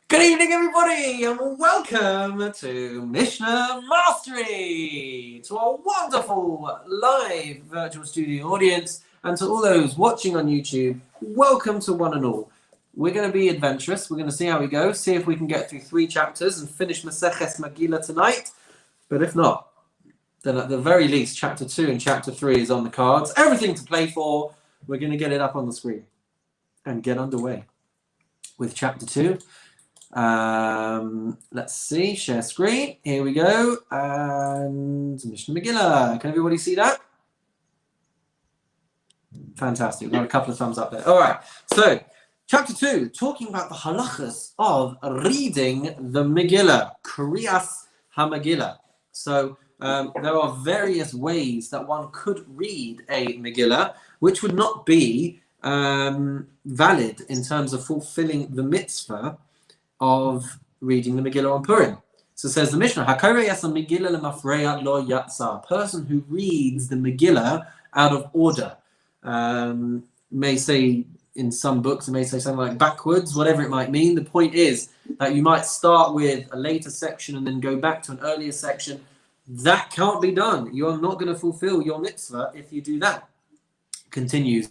Good evening, everybody, and welcome to Mishnah Mastery, to our wonderful live virtual studio audience, and to all those watching on YouTube. Welcome to one and all. We're going to be adventurous. We're going to see how we go, see if we can get through 3 chapters and finish Maseches Megillah tonight. But if not, then at the very least, chapter 2 and chapter 3 is on the cards. Everything to play for. We're going to get it up on the screen and get underway with chapter 2. Let's see, share screen. Here we go. And Mishnah Megillah. Can everybody see that? Fantastic. We've got a couple of thumbs up there. All right. So, chapter 2, talking about the halachas of reading the Megillah, Kriyas HaMegillah. So, there are various ways that one could read a Megillah, which would not be valid in terms of fulfilling the mitzvah of reading the Megillah on Purim. So says the Mishnah, a person who reads the Megillah out of order. May say in some books, it may say something like backwards, whatever it might mean. The point is that you might start with a later section and then go back to an earlier section. That can't be done. You are not going to fulfill your mitzvah if you do that. Continues.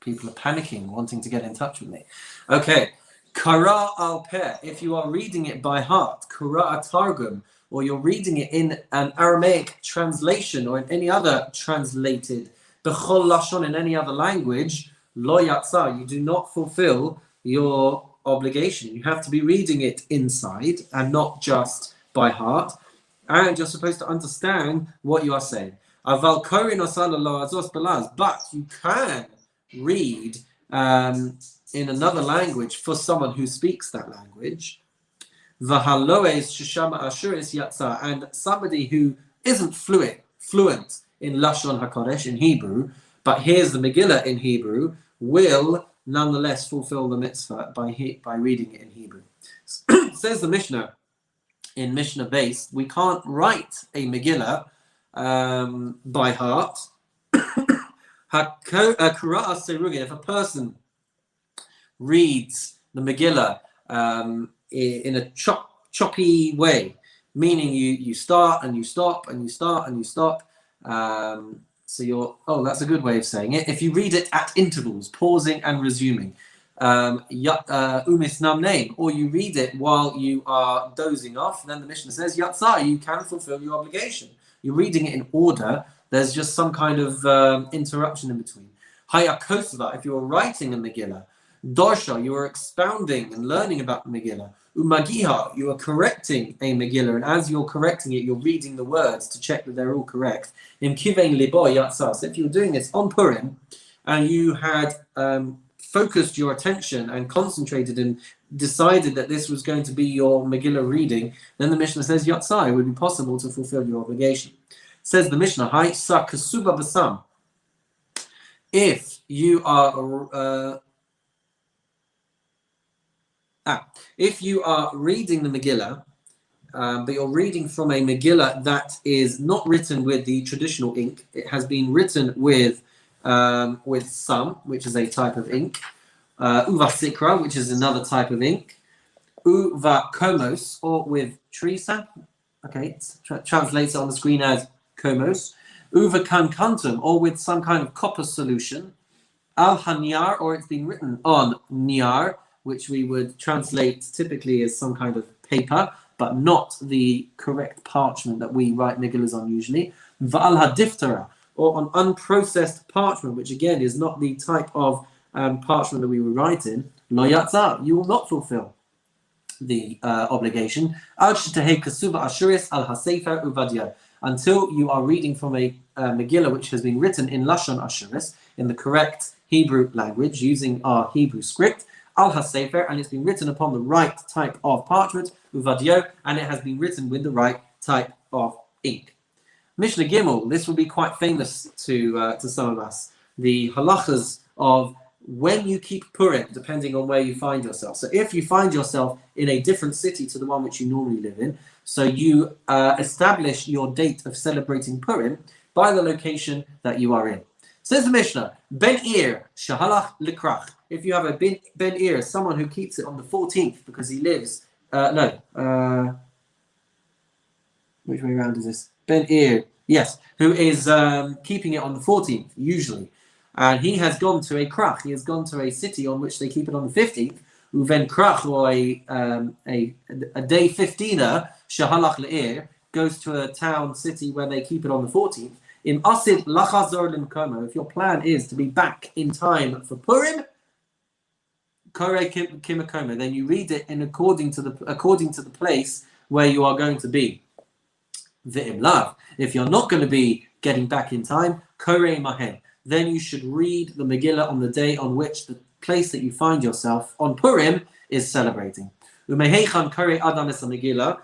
People are panicking, wanting to get in touch with me. Okay. Kara al peh, if you are reading it by heart, Kara targum, or you're reading it in an Aramaic translation or in any other translated, bechol lashon, in any other language, lo yatsa, you do not fulfill your obligation. You have to be reading it inside and not just by heart. And you're supposed to understand what you are saying. Aval korin osala lo azos balaz, but you can read in another language for someone who speaks that language. And somebody who isn't fluent in Lashon HaKodesh, in Hebrew, but hears the Megillah in Hebrew, will nonetheless fulfill the mitzvah by reading it in Hebrew. Says the Mishnah, in Mishnah base, we can't write a Megillah by heart. If a person reads the Megillah in a choppy way, meaning you start and you stop and you start and you stop, so you're, that's a good way of saying it. If you read it at intervals, pausing and resuming, umisnam name, or you read it while you are dozing off, then the Mishnah says yatzah, you can fulfill your obligation. You're reading it in order. There's just some kind of interruption in between. Hayakosva, if you're writing a Megillah. Dorsha, you are expounding and learning about the Megillah. Umagiha, you are correcting a Megillah, and as you're correcting it, you're reading the words to check that they're all correct. Im kivein libo yatzah. So if you're doing this on Purim, and you had focused your attention and concentrated and decided that this was going to be your Megillah reading, then the Mishnah says yatzah, it would be possible to fulfill your obligation. Says the Mishnah, Hai sa kasuba basam. If you are reading the Megillah, but you're reading from a Megillah that is not written with the traditional ink, it has been written with some, which is a type of ink, uva sikra, which is another type of ink, uva komos, or with tree sap. Okay, it translates it on the screen as komos, uva kankantum, or with some kind of copper solution, al hanyar, or it's been written on niyar, which we would translate typically as some kind of paper, but not the correct parchment that we write Megillahs on usually, va'al hadiftara, or on unprocessed parchment, which again is not the type of parchment that we would write in, lo yatzah, you will not fulfill the obligation, until you are reading from a Megillah which has been written in Lashon Ashuris, in the correct Hebrew language, using our Hebrew script, al-hasefer, and it's been written upon the right type of parchment, uvadio, and it has been written with the right type of ink. Mishnah Gimel, this will be quite famous to some of us, the halachas of when you keep Purim, depending on where you find yourself. So if you find yourself in a different city to the one which you normally live in, so you establish your date of celebrating Purim by the location that you are in. Says the Mishnah, Ben Ir, Shahalach Likrach. If you have a Ben Ir, someone who keeps it on the 14th because he lives, which way around is this? Ben Ir, yes, who is keeping it on the 14th, usually. And he has gone to a krach, he has gone to a city on which they keep it on the 15th, uven krach, or a day 15er, Shahalach Le'ir, goes to a town, city where they keep it on the 14th. Im asid lachazor limkomo, if your plan is to be back in time for Purim, kore kimakoma, then you read it in according to the place where you are going to be. V'im lav, if you're not going to be getting back in time, kore mahen, then you should read the Megillah on the day on which the place that you find yourself on Purim is celebrating. Umehechan kore adam es Megillah.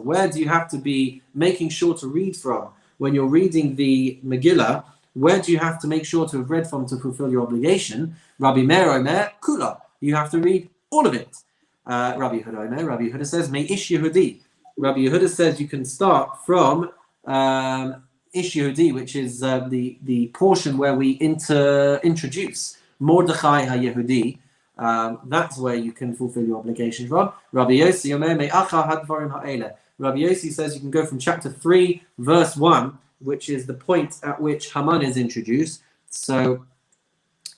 Where do you have to be making sure to read from when you're reading the Megillah? Where do you have to make sure to have read from to fulfill your obligation? Rabbi Meir Omer Kula. You have to read all of it. Rabbi Yehuda Omer. Rabbi Yehuda says Meish Yehudi. Rabbi Yehuda says you can start from Ish Yehudi, which is the portion where we introduce Mordechai HaYehudi. That's where you can fulfill your obligation from. Rabbi Yossi says you can go from chapter 3, verse 1, which is the point at which Haman is introduced. So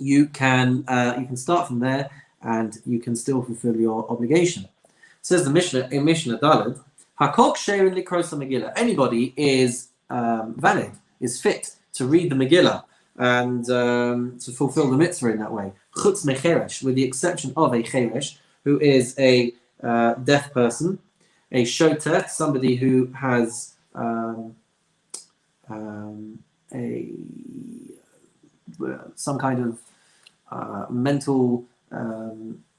you can start from there, and you can still fulfill your obligation. Says the Mishnah in Mishnah Daled, Hakok Sherin Likrosa Megillah. Anybody is valid, is fit to read the Megillah and to fulfill the mitzvah in that way. Chutz mecheresh, with the exception of a cheresh, who is a deaf person, a shoter, somebody who has some kind of mental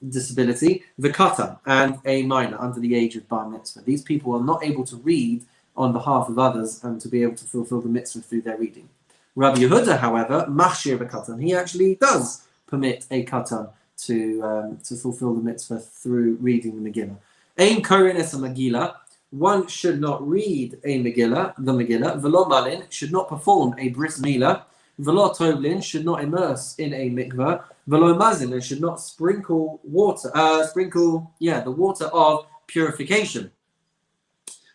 disability, v'katan, and a minor under the age of bar mitzvah. These people are not able to read on behalf of others and to be able to fulfill the mitzvah through their reading. Rabbi Yehuda, however, machshir b'katan, he actually does permit a katan to fulfill the mitzvah through reading the Megillah. Ein korin es a Megillah, one should not read a Megillah, the Megillah. V'lo malin, should not perform a bris milah. V'lo tovlin, should not immerse in a mikveh. V'lo mazin, and should not sprinkle water, the water of purification.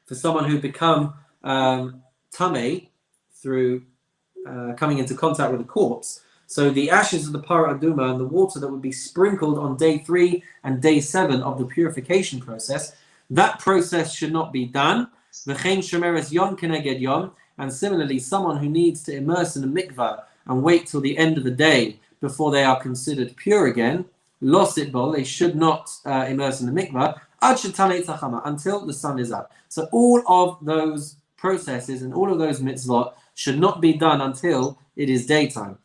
For someone who become tamei through coming into contact with a corpse. So the ashes of the para aduma and the water that would be sprinkled on day 3 and day 7 of the purification process, that process should not be done. V'chein shomeres yom keneged yom, and similarly, someone who needs to immerse in a mikvah and wait till the end of the day before they are considered pure again, lo sitbol, they should not immerse in the mikvah ad shetanei tzachama, until the sun is up. So all of those processes and all of those mitzvot should not be done until it is daytime.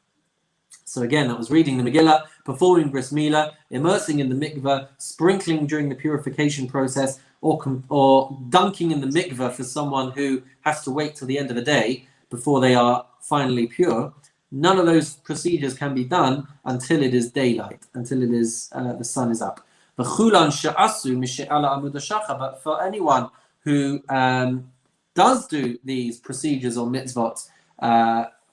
So again, that was reading the Megillah, performing bris milah, immersing in the mikveh, sprinkling during the purification process, or dunking in the mikveh for someone who has to wait till the end of the day before they are finally pure. None of those procedures can be done until it is daylight, until it is the sun is up. But for anyone who does do these procedures or mitzvot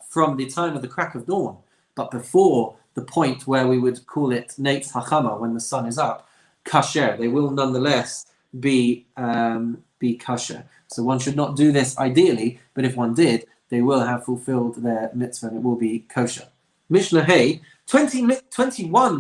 from the time of the crack of dawn, but before the point where we would call it Neitz Hachama, when the sun is up, kasher, they will nonetheless be kasher. So one should not do this ideally, but if one did, they will have fulfilled their mitzvah and it will be kosher. Mishnah Hay, 21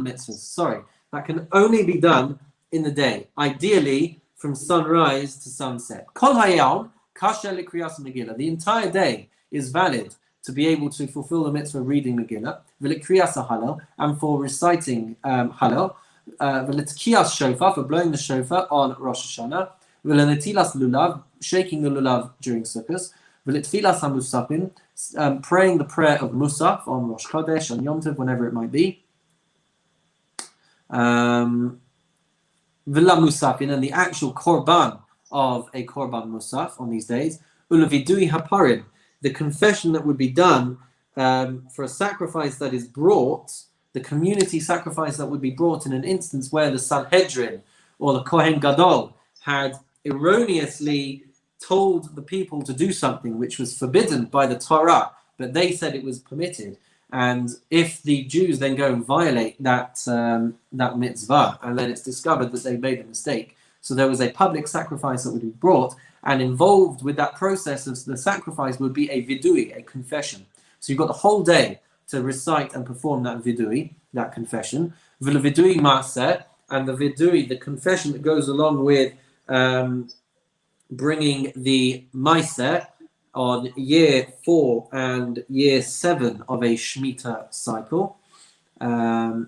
mitzvahs, that can only be done in the day, ideally from sunrise to sunset. Kol hayam kasher likriyas Megillah. The entire day is valid to be able to fulfill the mitzvah of reading Megillah, v'likriyas halal, and for reciting halal, v'litkiyas shofar, for blowing the shofar on Rosh Hashanah, v'lenetilas lulav, shaking the lulav during Sukkot, v'litfilas hamusafin, praying the prayer of Musaf on Rosh Chodesh, on Yom Tov, whenever it might be, v'la musafin, and the actual korban of a korban musaf on these days, u'levidui haparim, the confession that would be done for a sacrifice that is brought, the community sacrifice that would be brought in an instance where the Sanhedrin or the Kohen Gadol had erroneously told the people to do something which was forbidden by the Torah, but they said it was permitted. And if the Jews then go and violate that mitzvah, and then it's discovered that they made a mistake, so there was a public sacrifice that would be brought, and involved with that process of the sacrifice would be a vidui, a confession. So you've got the whole day to recite and perform that vidui, that confession. Vidui maaseh, and the vidui, the confession that goes along with bringing the maaseh on year 4 and year 7 of a Shemitah cycle. And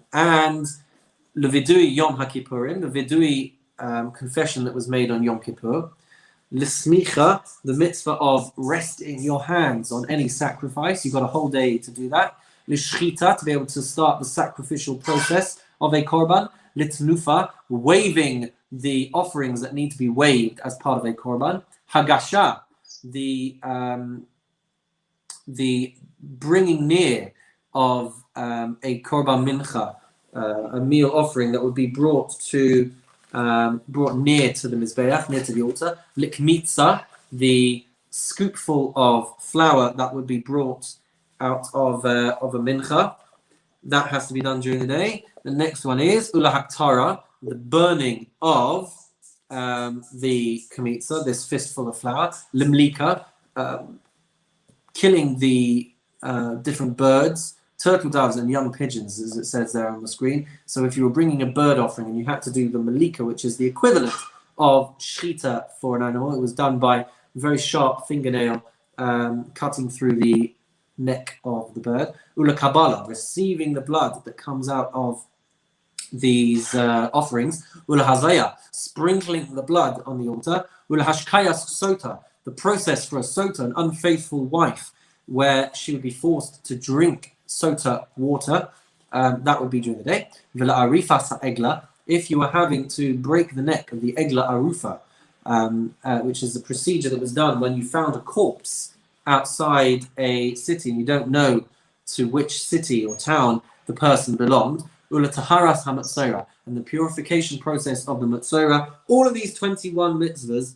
the vidui Yom HaKippurim, the vidui confession that was made on Yom Kippur. L'smicha, the mitzvah of resting your hands on any sacrifice. You've got a whole day to do that. L'shchita, to be able to start the sacrificial process of a korban. L'tnufa, waving the offerings that need to be waved as part of a korban. Hagasha, the bringing near of a korban mincha, a meal offering that would be brought near to the mizbeach, near to the altar. Likmitza, the scoopful of flour that would be brought out of a mincha, that has to be done during the day. The next one is ulahaktara, the burning of the kamitza, this fistful of flour. Limlika, killing the different birds, turtle doves and young pigeons, as it says there on the screen. So if you were bringing a bird offering and you had to do the malika, which is the equivalent of shchita for an animal, it was done by a very sharp fingernail cutting through the neck of the bird. Ula kabbalah, receiving the blood that comes out of these offerings. Ula hazaya, sprinkling the blood on the altar. Ula hashkayas sota, the process for a sota, an unfaithful wife, where she would be forced to drink sota water, that would be during the day. V'la arifas egla, if you were having to break the neck of the egla arufa, which is the procedure that was done when you found a corpse outside a city and you don't know to which city or town the person belonged. Ula taharas hamatzora, and the purification process of the matzora. All of these 21 mitzvahs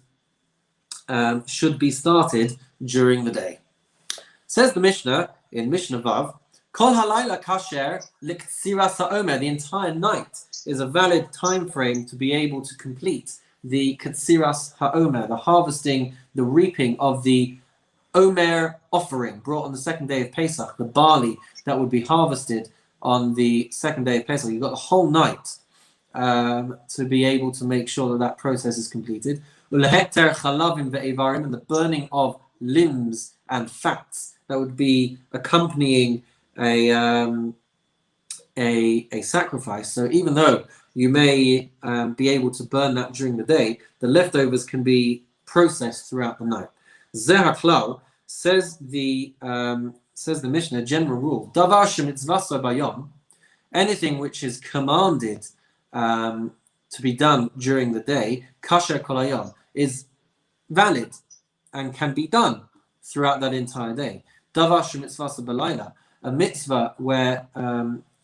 should be started during the day. Says the Mishnah in Mishnah Vav, Kol halayla kasher liktsira sa'omer, the entire night is a valid time frame to be able to complete the katsiras ha'omer, the harvesting, the reaping of the omer offering brought on the second day of Pesach, the barley that would be harvested on the second day of Pesach. You've got the whole night to be able to make sure that that process is completed. Ulehekter chalavim ve'evarim, and the burning of limbs and fats that would be accompanying a sacrifice. So even though you may be able to burn that during the day, the leftovers can be processed throughout the night. Zehaklau, says the Mishnah, general rule: Davar shemitzvaso bayom, anything which is commanded to be done during the day, kasher kol hayom, is valid and can be done throughout that entire day. Davar shemitzvaso balayla, a mitzvah where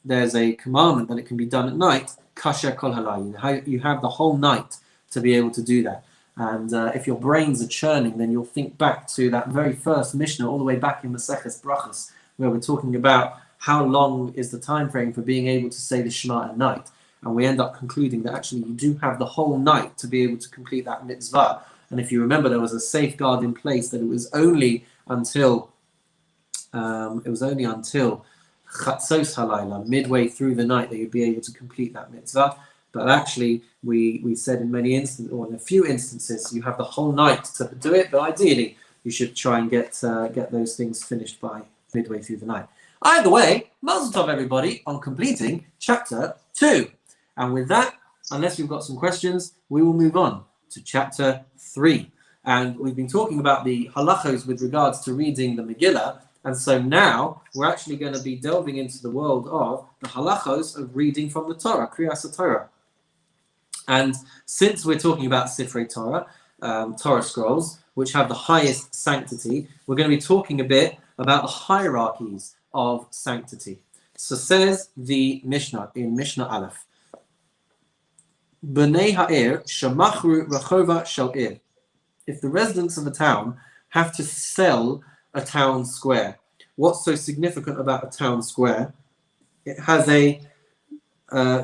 there's a commandment that it can be done at night, kasher kol halayim. You have the whole night to be able to do that. And if your brains are churning, then you'll think back to that very first Mishnah, all the way back in Maseches Brachos, where we're talking about how long is the time frame for being able to say the Shema at night. And we end up concluding that actually you do have the whole night to be able to complete that mitzvah. And if you remember, there was a safeguard in place that it was only until Chatzos Halayla, midway through the night, that you'd be able to complete that mitzvah. But actually, we said in many instances, or in a few instances, you have the whole night to do it. But ideally, you should try and get those things finished by midway through the night. Either way, mazel tov everybody on completing chapter 2. And with that, unless you've got some questions, we will move on to chapter 3. And we've been talking about the halachos with regards to reading the Megillah. And so now we're actually going to be delving into the world of the halachos of reading from the Torah, Kriyas Torah. And since we're talking about Sifrei Torah, Torah scrolls, which have the highest sanctity, we're going to be talking a bit about the hierarchies of sanctity. So says the Mishnah in Mishnah Aleph, B'nei ha'ir shamachru rechova shel ir. If the residents of a town have to sell a town square, what's so significant about a town square? It has a,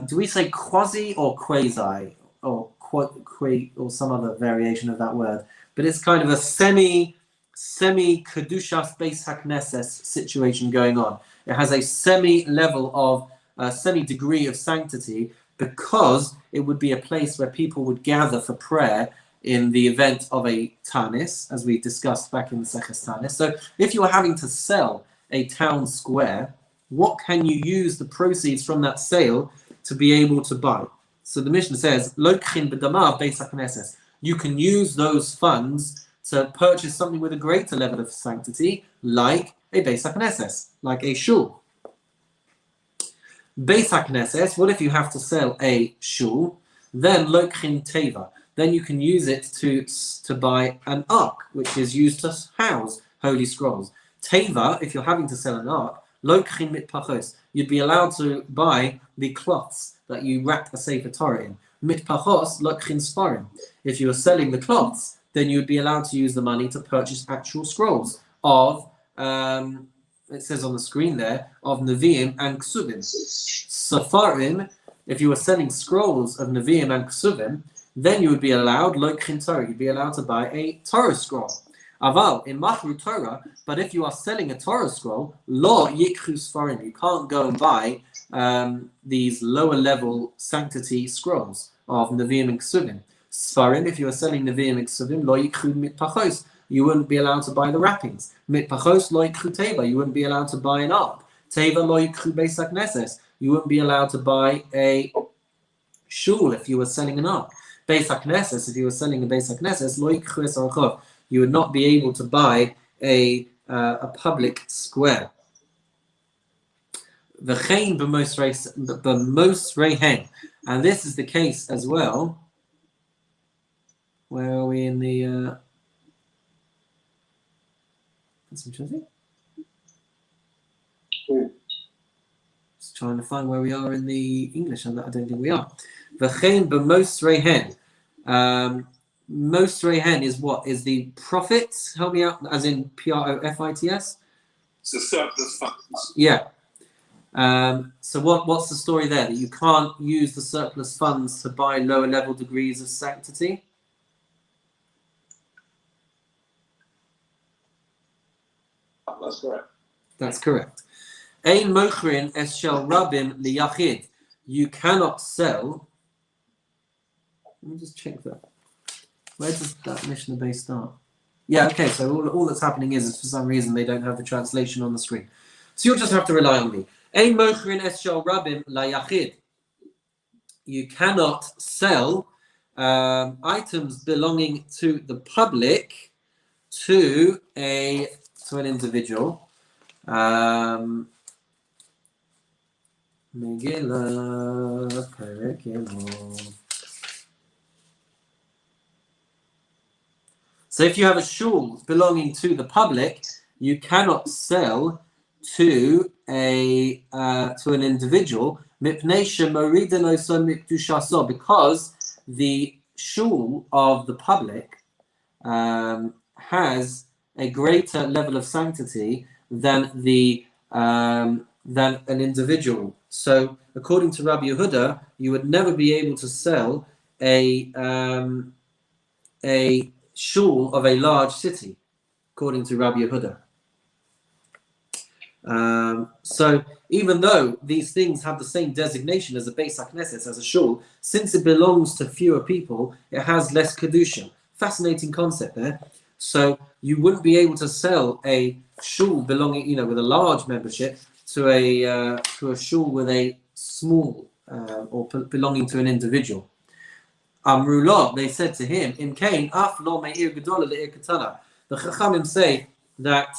do we say quasi or quasi, or or some other variation of that word? But it's kind of a semi-kedushas beis hakneses situation going on. It has a semi-level of, semi-degree of sanctity, because it would be a place where people would gather for prayer in the event of a tanis, as we discussed back in the Seches Tanis. So if you are having to sell a town square, what can you use the proceeds from that sale to be able to buy? So the Mishnah says, Lokchin b'damav beis hakneses. You can use those funds to purchase something with a greater level of sanctity, like a beis hakneses, like a shul. Beis hakneses, what if you have to sell a shul? Then lokchin teva. Then you can use it to buy an ark, which is used to house holy scrolls. Teva, if you're having to sell an ark, lokchin mitpachos. You'd be allowed to buy the cloths that you wrap a Sefer Torah in. Mitpachos lokchin sparim. If you are selling the cloths, then you'd be allowed to use the money to purchase actual scrolls of, it says on the screen there, of Nevi'im and Ksuvim. Safarim, if you were selling scrolls of Nevi'im and Ksuvim, then you would be allowed, lokchin Torah, you'd be allowed to buy a Torah scroll. Aval, in Machru Torah, but if you are selling a Torah scroll, lo yikhu sfarim, you can't go and buy these lower level sanctity scrolls of Nevi'im and Ksuvim. Sfarim, if you are selling Nevi'im and Ksuvim, lo yikhu mitpachos, you wouldn't be allowed to buy the wrappings. Mitpachos lo yikhu teva, you wouldn't be allowed to buy an ark. Teva lo yikhu beis hakneses, you wouldn't be allowed to buy a shul if you were selling an ark. Beis hakneses, if you were selling a beis hakneses, lo yikhu es archov, you would not be able to buy a public square. V'chein b'mos rehen, and this is the case as well. Where are we in the? That's interesting. Just trying to find where we are in the English, and I don't think we are. V'chein b'mos rehen. Most rehen is what? Is the profits? Help me out, as in profits? It's the surplus funds. Yeah. So what's the story there? That you can't use the surplus funds to buy lower level degrees of sanctity? That's correct. That's correct. Ein mochrin es shel rabim liyachid. You cannot sell. Let me just check that. Where does that Mishnah base start? Yeah, okay, so all that's happening is for some reason they don't have the translation on the screen. So you'll just have to rely on me. Ein mochrin es shel rabim liyachid. You cannot sell items belonging to the public to an individual. Megillah, perek Elul. So if you have a shul belonging to the public, you cannot sell to an individual because the shul of the public has a greater level of sanctity than an individual. So according to Rabbi Yehuda, you would never be able to sell a shul of a large city, according to Rabbi Yehuda. So even though these things have the same designation as a Beis HaKnesses, as a shul, since it belongs to fewer people, it has less kedusha. Fascinating concept there. So you wouldn't be able to sell a shul belonging, with a large membership to a shul with a small or belonging to an individual. Amrullah, they said to him, Im kain af lo me'ir gedola le'ir katana. The Chachamim say that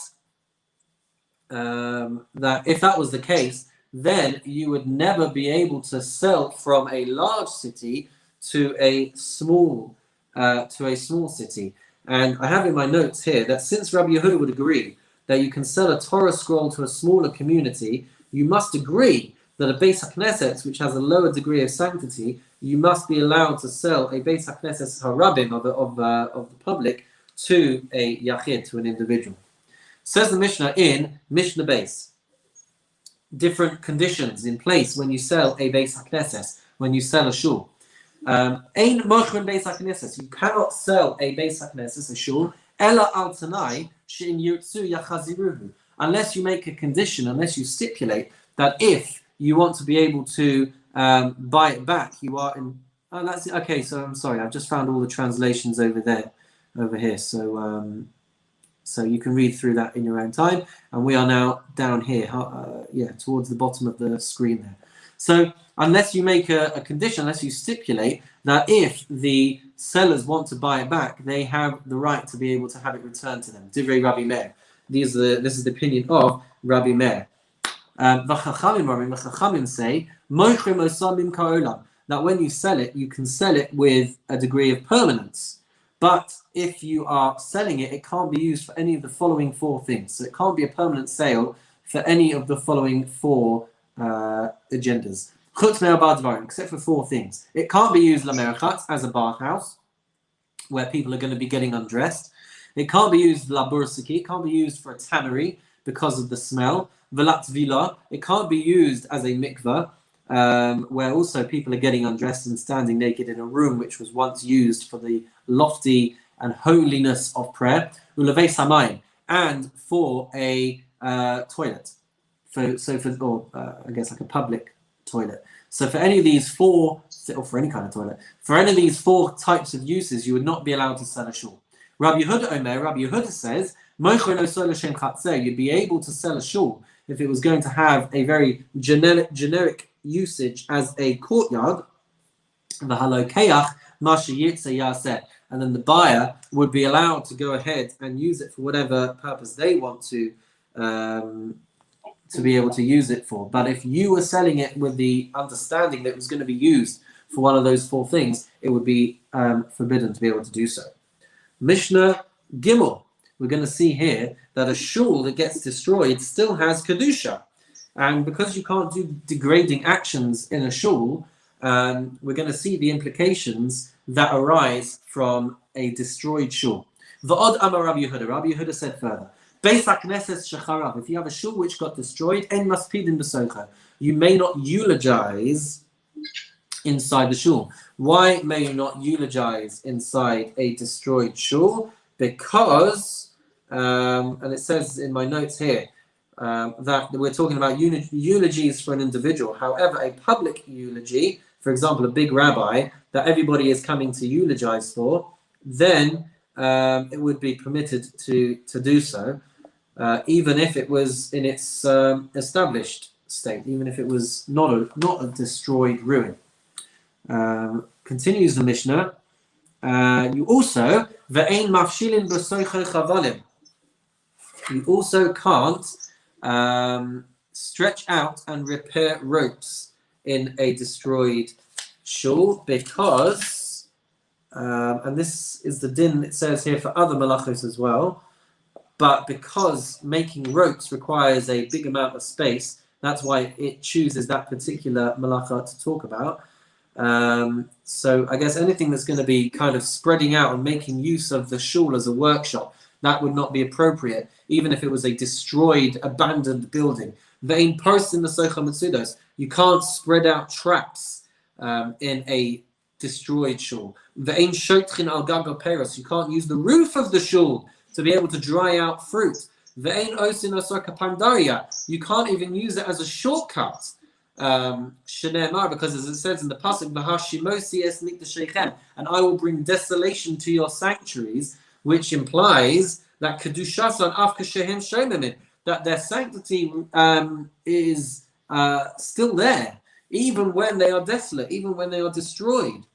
if that was the case, then you would never be able to sell from a large city to a small city. And I have in my notes here that since Rabbi Yehuda would agree that you can sell a Torah scroll to a smaller community, you must agree that a Beis HaKnesses, which has a lower degree of sanctity, you must be allowed to sell a Beis HaKnesses Harabim of the public to a Yachid, to an individual. Says the Mishnah in Mishnah base. Different conditions in place when you sell a Beis HaKnesses, when you sell a shul. Ein mochrin Beis HaKnesses. You cannot sell a Beis HaKnesses, a shul, ela al tanai she'in yurtzu yachaziruhu. Unless you make a condition, unless you stipulate that if you want to be able to buy it back, you are in. Oh, that's it. Okay. So I'm sorry, I've just found all the translations over here. So so you can read through that in your own time. And we are now down here, towards the bottom of the screen there. So unless you make a condition, unless you stipulate that if the sellers want to buy it back, they have the right to be able to have it returned to them. Divrei Rabbi Meir. This is the opinion of Rabbi Meir. The Chachamim say that when you sell it, you can sell it with a degree of permanence. But if you are selling it, it can't be used for any of the following four things. So it can't be a permanent sale for any of the following four agendas. Except for four things. It can't be used lamerchatz, as a bathhouse, where people are going to be getting undressed. It can't be used labursiki. It can't be used for a tannery because of the smell. Velat vila. It can't be used as a mikveh, where also people are getting undressed and standing naked in a room which was once used for the lofty and holiness of prayer. Ulavei samayim, and for a toilet. I guess like a public toilet. So for any of these four, or for any kind of toilet, for any of these four types of uses, you would not be allowed to sell a shul. Rabbi Yehuda says, you'd be able to sell a shul if it was going to have a very generic usage as a courtyard. And then the buyer would be allowed to go ahead and use it for whatever purpose they want to be able to use it for. But if you were selling it with the understanding that it was going to be used for one of those four things, it would be forbidden to be able to do so. Mishnah Gimel. We're going to see here that a shul that gets destroyed still has kedusha. And because you can't do degrading actions in a shul, we're going to see the implications that arise from a destroyed shul. V'od amar Rabbi Yehuda. Rabbi Yehuda said further, Beis HaKnesses shecharav. If you have a shul which got destroyed, en maspidin b'socha. You may not eulogize inside the shul. Why may you not eulogize inside a destroyed shul? Because, and it says in my notes here, that we're talking about eulogies for an individual. However, a public eulogy, for example, a big rabbi that everybody is coming to eulogize for, then it would be permitted to do so, even if it was in its established state, even if it was not a destroyed ruin. Continues the Mishnah. You also can't stretch out and repair ropes in a destroyed shul because, and this is the din it says here for other malachos as well, but because making ropes requires a big amount of space, that's why it chooses that particular malacha to talk about. So I guess anything that's going to be kind of spreading out and making use of the shul as a workshop, that would not be appropriate, even if it was a destroyed, abandoned building. You can't spread out traps in a destroyed shul. You can't use the roof of the shul to be able to dry out fruit. You can't even use it as a shortcut. Because as it says in the pasuk, and I will bring desolation to your sanctuaries, which implies that that their sanctity is still there, even when they are desolate, even when they are destroyed.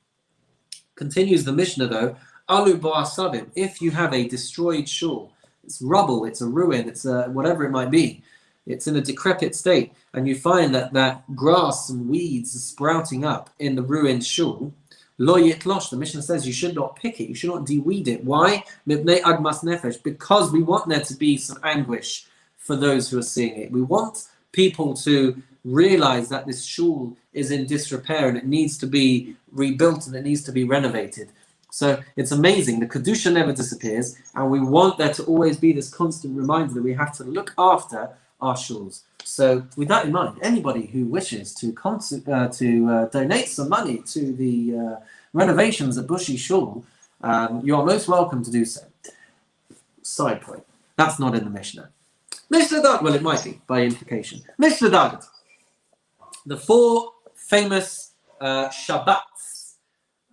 Continues the Mishnah though, alu ba'asabim, if you have a destroyed shul, it's rubble, it's a ruin, it's whatever it might be, it's in a decrepit state, and you find that grass and weeds are sprouting up in the ruined shul, lo yitlosh, the Mishnah says you should not pick it, you should not deweed it. Why? Mibnei agmas nefesh, because we want there to be some anguish for those who are seeing it. We want people to realize that this shul is in disrepair and it needs to be rebuilt and it needs to be renovated. So it's amazing. The Kedusha never disappears, and we want there to always be this constant reminder that we have to look after our shuls. So with that in mind, anybody who wishes to donate some money to the renovations at Bushy Shul, you are most welcome to do so. Side point. That's not in the Mishnah. Mishnah Dalet, well, it might be by implication. Mishnah Dalet. The 4 famous Shabbats,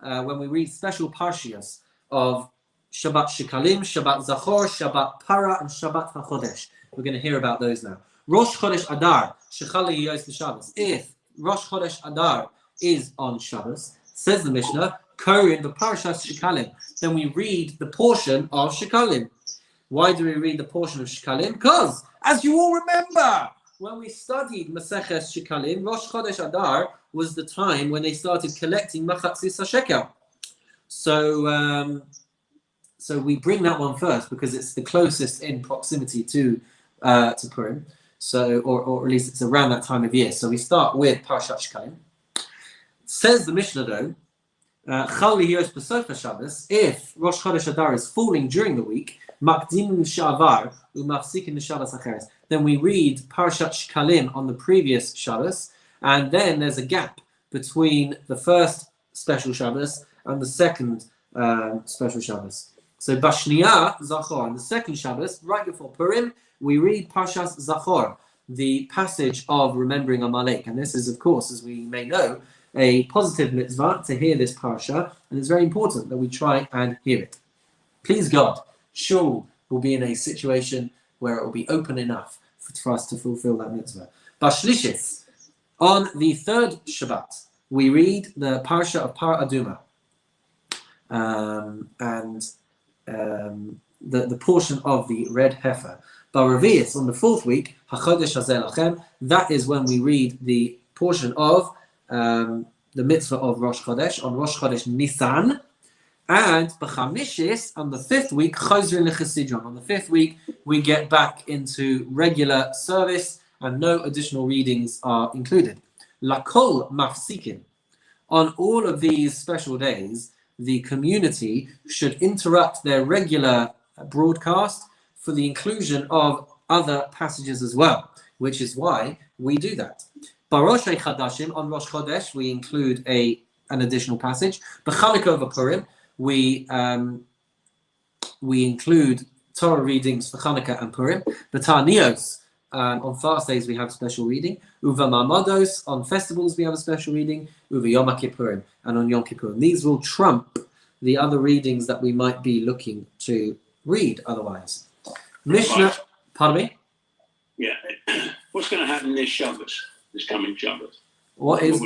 when we read special parshias of Shabbat Shekalim, Shabbat Zachor, Shabbat Para, and Shabbat HaChodesh. We're going to hear about those now. Rosh Chodesh Adar, Shechali Yos Shabbos. If Rosh Chodesh Adar is on Shabbos, says the Mishnah, Korin the Parashas Shekalim, then we read the portion of Shekalim. Why do we read the portion of Shekalim? Because, as you all remember, when we studied Maseches Shekalim, Rosh Chodesh Adar was the time when they started collecting Machatzis HaShekel. So we bring that one first because it's the closest in proximity to Purim. So, or at least it's around that time of year. So we start with Parashat Shekalim. Says the Mishnah though, Chal Lihiyos B'Sofa Shabbos, if Rosh Chodesh Adar is falling during the week, Makdim Sha'avar U'Mafsikin Shabbos Acheres, then we read Parashat Shekalim on the previous Shabbos, and then there's a gap between the first special Shabbos and the second special Shabbos. So Bashniya Zachor, on the second Shabbos, right before Purim, we read Parshas Zachor, the passage of remembering Amalek. And this is, of course, as we may know, a positive mitzvah to hear this parsha, and it's very important that we try and hear it. Please God, Shul will be in a situation where it will be open enough for us to fulfill that mitzvah. Bashlishis, on the third Shabbat, we read the parsha of Par Aduma, the portion of the red heifer. Baravias, on the fourth week, HaChodesh Hazeh Lachem, that is when we read the portion of the mitzvah of Rosh Chodesh, on Rosh Chodesh Nisan. And B'chamishis, on the fifth week, Chozrin L'Chesidron. On the fifth week, we get back into regular service and no additional readings are included. Lakol Mafsikin. On all of these special days, the community should interrupt their regular broadcast for the inclusion of other passages as well, which is why we do that. Barosh Chadashim, on Rosh Chodesh, we include an additional passage. B'Chanukah over Purim, we include Torah readings for Chanukah and Purim. B'Tanios, on fast days we have special reading. Uva Mamados, on festivals we have a special reading. Uva Yom Kippurim, and on Yom Kippur. These will trump the other readings that we might be looking to read otherwise. Mishnah, Right. pardon me? Yeah. What's going to happen this Shabbos, this coming Shabbos? What is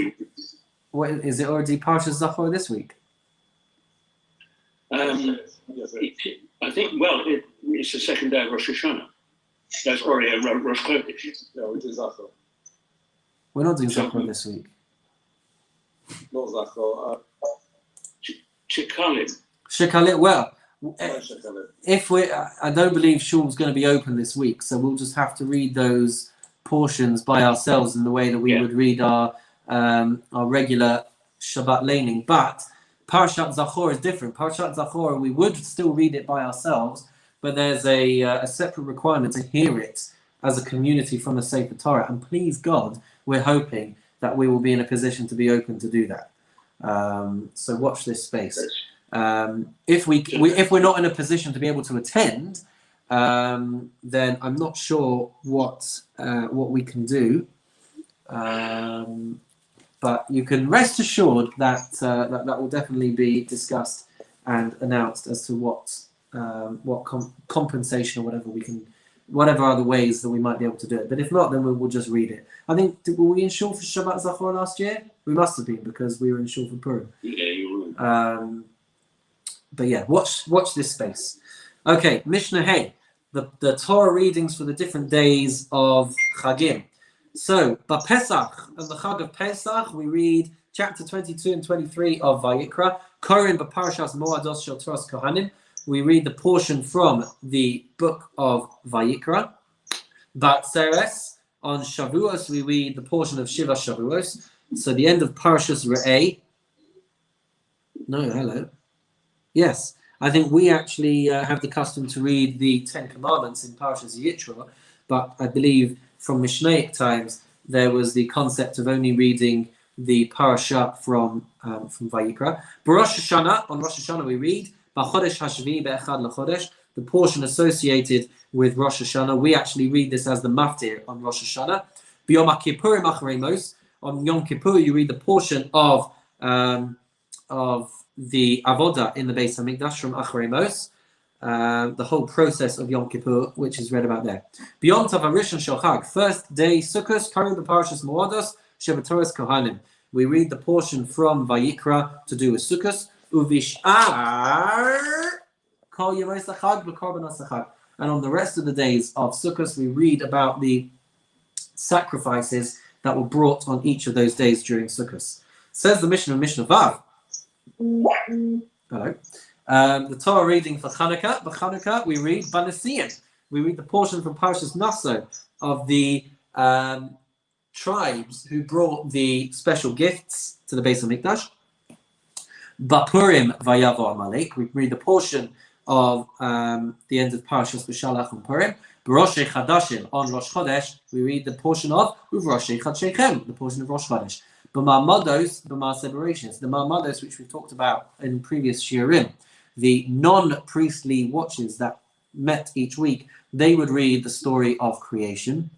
it already Parshas Zachor this week? I think, well, it's the second day of Rosh Hashanah. That's already a Rosh Chodesh. No, it is Zachor. We're not doing Zachor this week. Not Zachor. Shekalim. Shekalim, well, Shekalim. if I don't believe Shul's going to be open this week, so we'll just have to read those portions by ourselves in the way that we would read our regular Shabbat laning. But Parashat Zachor is different. Parashat Zachor, we would still read it by ourselves, but there's a separate requirement to hear it as a community from the Sefer Torah. And please God, we're hoping that we will be in a position to be open to do that. So watch this space. If we're not in a position to be able to attend, then I'm not sure what we can do. But you can rest assured that that will definitely be discussed and announced as to what compensation or whatever other ways that we might be able to do it. But if not, then we'll just read it. I think, were we in Shul for Shabbat Zachor last year? We must have been, because we were in Shul for Purim. Yeah, you were. But yeah, watch this space. Okay, Mishnah Hey, the Torah readings for the different days of Chagim. So, Pesach, and the Chag of Pesach, we read chapter 22 and 23 of Vayikra. Korin b'Parashas Moados Shel Toras Kohanim. We read the portion from the book of Vayikra. Batzeres, on Shavuos, we read the portion of Shiva Shavuos. So the end of Parashas Re'eh. No, hello. Yes, I think we actually have the custom to read the Ten Commandments in Parashas Yitro, but I believe from Mishnaic times there was the concept of only reading the parasha from Vayikra. Rosh Hashanah, on Rosh Hashanah we read B'chodesh Hashvi Be'echad L'chodesh, the portion associated with Rosh Hashanah. We actually read this as the Maftir on Rosh Hashanah. B'Yom HaKippurim Acharei Mos, on Yom Kippur you read the portion of the Avodah in the Beis HaMikdash from Acharei Mos, the whole process of Yom Kippur, which is read about there. B'Yom Tov HaRishon Shel Chag, first day Sukkot, Karim B'Parashas Moados, Shebatoras Kohanim. We read the portion from Vayikra to do with Sukkot. Uvishar Kol Yemei Chag B'Korbanos Chag. And on the rest of the days of Sukkot, we read about the sacrifices that were brought on each of those days during Sukkot. Says the Mishnah, Mishnah Vav. Hello. The Torah reading for Chanukah. For Chanukah, we read Banasiyim. We read the portion from Parashas Naso of the tribes who brought the special gifts to the Beis HaMikdash. Bapurim Vayavo Amalek. We read the portion of the end of Parashas B'Shalach and Purim. B'Rosh Chadashim, on Rosh Chodesh, we read the portion of Rosh Chadshechem, the portion of Rosh Chodesh. B'Ma'amados, B'Ma'aseh, the Ma'amados which we've talked about in previous shiurim, the non-priestly watches that met each week, they would read the story of creation.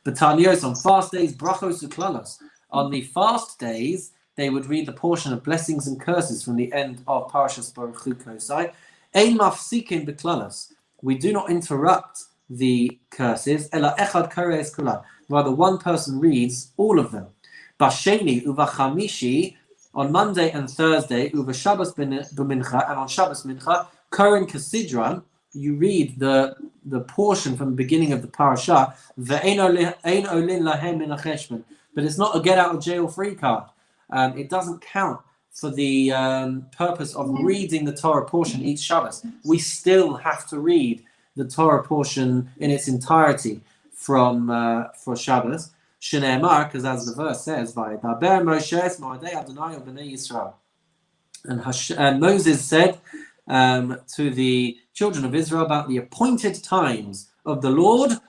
B'Tanios, on fast days, Brachos Uklalos, on the fast days, they would read the portion of blessings and curses from the end of Parashas Baruch Hu Kosai. Ein mafsikin b'klalos, we do not interrupt the curses. Ela echad kares kulan, rather one person reads all of them. Basheni uvachamishi, on Monday and Thursday, uva Shabbos b'mincha, and on Shabbos mincha, Koren Kasidran, you read the portion from the beginning of the parasha, ve'ein olin lahem min hacheshbon, but it's not a get out of jail free card. It doesn't count for the purpose of reading the Torah portion each Shabbos. We still have to read the Torah portion in its entirety from for Shabbos. Shneimar, because as the verse says, "Vaydaber Moshe es moadei Adonai b'nei Yisrael," and Moses said to the children of Israel about the appointed times of the Lord.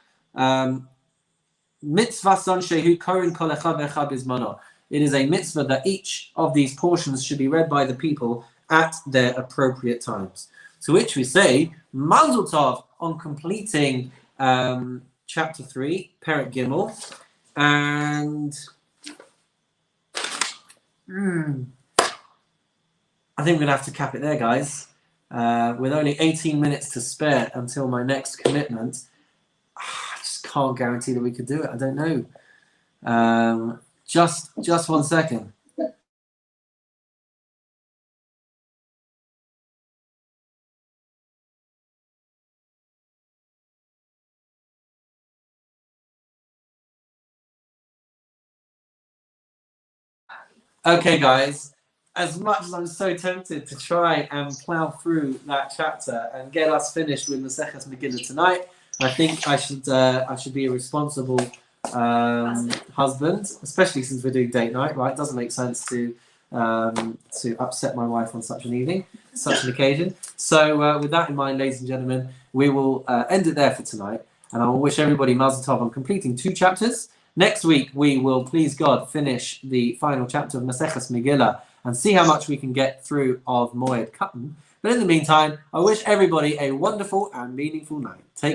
Mitzvah son shehu korin kol echad ve'echad bizmano. It is a mitzvah that each of these portions should be read by the people at their appropriate times. To which we say, Mazel Tov on completing chapter 3, Perek Gimel, and I think we're going to have to cap it there, guys. With only 18 minutes to spare until my next commitment, I just can't guarantee that we could do it. I don't know. Just 1 second. Okay, guys. As much as I'm so tempted to try and plow through that chapter and get us finished with Maseches Megillah tonight, I think I should be a responsible husband, especially since we're doing date night, right? It doesn't make sense to upset my wife on such an evening, such an occasion. So with that in mind, ladies and gentlemen, we will end it there for tonight, and I will wish everybody Mazel Tov on completing 2 chapters. Next week we will, please God, finish the final chapter of Maseches Megillah and see how much we can get through of Moed Katan. But in the meantime, I wish everybody a wonderful and meaningful night. Take